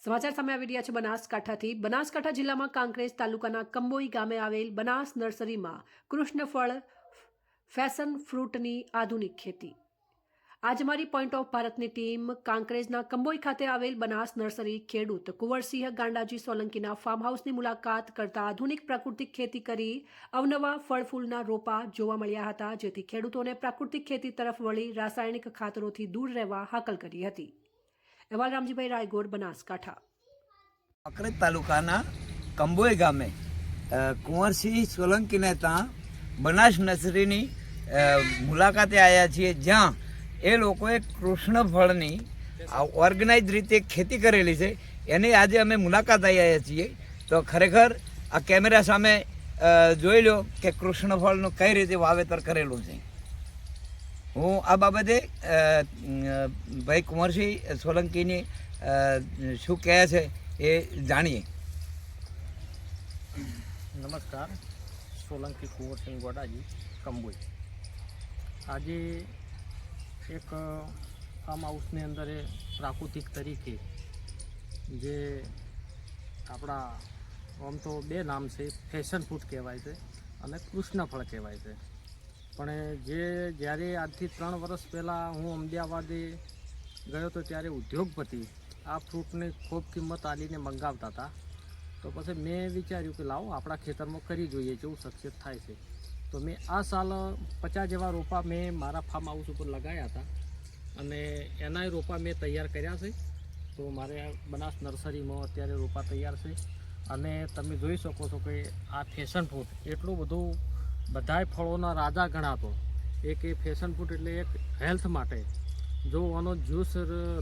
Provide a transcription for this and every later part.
સમાચાર સામે આવી રહ્યા છે બનાસકાંઠાથી। બનાસકાંઠા જિલ્લામાં કાંકરેજ તાલુકાના કંબોઈ ગામે આવેલ બનાસ નર્સરીમાં કૃષ્ણફળ ફેશન ફ્રૂટની આધુનિક ખેતી। आज हमारी पॉइंट ऑफ भारतની ટીમ કાંકરેજના કંબોઈ ખાતે આવેલ બનાસ નર્સરી ખેડૂત કુંવરસિંહ ગાંડાજી સોલંકીના ફાર્મ હાઉસની મુલાકાત કરતા આધુનિક પ્રાકૃતિક ખેતી કરી અવનવા ફળ ફૂલના રોપા જોવા મળ્યા હતા, જેથી ખેડૂતોને પ્રાકૃતિક ખેતી તરફ વળી રાસાયણિક ખાતરોથી દૂર રહેવા હાકલ કરી હતી। અહેવાલ રામજીભાઈ રાયગોર, બનાસકાંઠા। કાંકરેજ તાલુકાના કંબોઈ ગામે કુંવરસિંહ સોલંકીને ત્યાં બનાસ નર્સરીની મુલાકાતે આવ્યા છીએ, જ્યાં એ લોકોએ કૃષ્ણફળની ઓર્ગેનાઇઝ રીતે ખેતી કરેલી છે। એની આજે અમે મુલાકાત આવ્યા છીએ। તો ખરેખર આ કેમેરા સામે જોઈ લો કે કૃષ્ણફળનું કઈ રીતે વાવેતર કરેલું છે। હું આ બાબતે ભાઈ કુંવરસિંહ સોલંકીની શું કહે છે એ જાણીએ। નમસ્કાર, સોલંકી કુંવરસિંહ ગોડાજી, કંબોઈ। આજે એક ફાર્મ હાઉસની અંદર પ્રાકૃતિક તરીકે જે આપણા આમ તો બે નામ છે, ફેશન ફૂડ કહેવાય છે અને કૃષ્ણફળ કહેવાય છે। પણ જ્યારે આજથી 3 વર્ષ પહેલાં હું અમદાવાદે ગયો હતો, ત્યારે ઉદ્યોગપતિ આ ફ્રૂટની ખૂબ કિંમત આલીને મંગાવતા હતા। તો પછી મેં વિચાર્યું કે લાવો આપણા ખેતરમાં કરી જોઈએ, જેવું સક્સેસ થાય છે। તો મેં આ સાલ 50 જેવા રોપા મેં મારા ફાર્મ હાઉસ ઉપર લગાવ્યા હતા અને એનાય રોપા મેં તૈયાર કર્યા છે। તો મારે બનાસ નર્સરીમાં અત્યારે રોપા તૈયાર છે અને તમે જોઈ શકો છો કે આ ફેશન ફ્રૂટ એટલું બધું બધાય ફળોના રાજા ગણાતો એક એ ફેશન ફ્રૂટ એટલે એક હેલ્થ માટે જો આનો જ્યુસ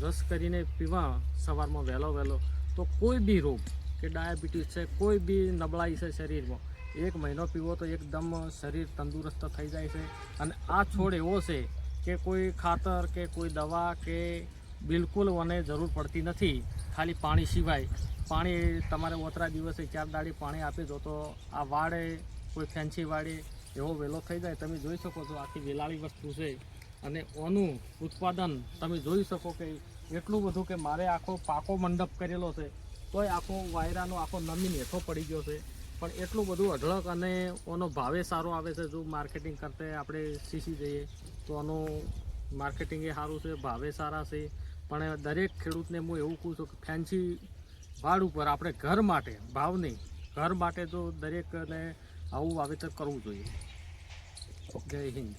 રસ કરીને પીવા સવારમાં વહેલો તો કોઈ બી રોગ કે ડાયાબિટીસ છે, કોઈ બી નબળાઈ છે શરીરમાં, 1 મહિનો પીવો તો એકદમ શરીર તંદુરસ્ત થઈ જાય છે। અને આ છોડ એવો છે કે કોઈ ખાતર કે કોઈ દવા કે બિલકુલ મને જરૂર પડતી નથી, ખાલી પાણી સિવાય। પાણી તમારે ઓતરા દિવસે 4 દાડી પાણી આપી દો તો આ વાડે કોઈ ફેન્સી વાડે એવો વહેલો થઈ જાય। તમે જોઈ શકો છો આખી વેલાળી વસ્તુ છે અને ઓનું ઉત્પાદન તમે જોઈ શકો કે એટલું બધું કે મારે આખો પાકો મંડપ કરેલો છે, તોય આખો વાયરાનો આખો નમીને હેઠો પડી ગયો છે। પણ એટલું બધું અઢળક અને ઓનો ભાવે સારો આવે છે। જો માર્કેટિંગ કરતા આપણે શીશી જઈએ તો આનું માર્કેટિંગ એ સારું છે, ભાવે સારા છે। પણ દરેક ખેડૂતને હું એવું કહું છું કે ફેન્સી વાડ ઉપર આપણે ઘર માટે, ભાવ નહીં, ઘર માટે તો દરેકને આવું વાવેતર કરવું જોઈએ। જય હિન્દ।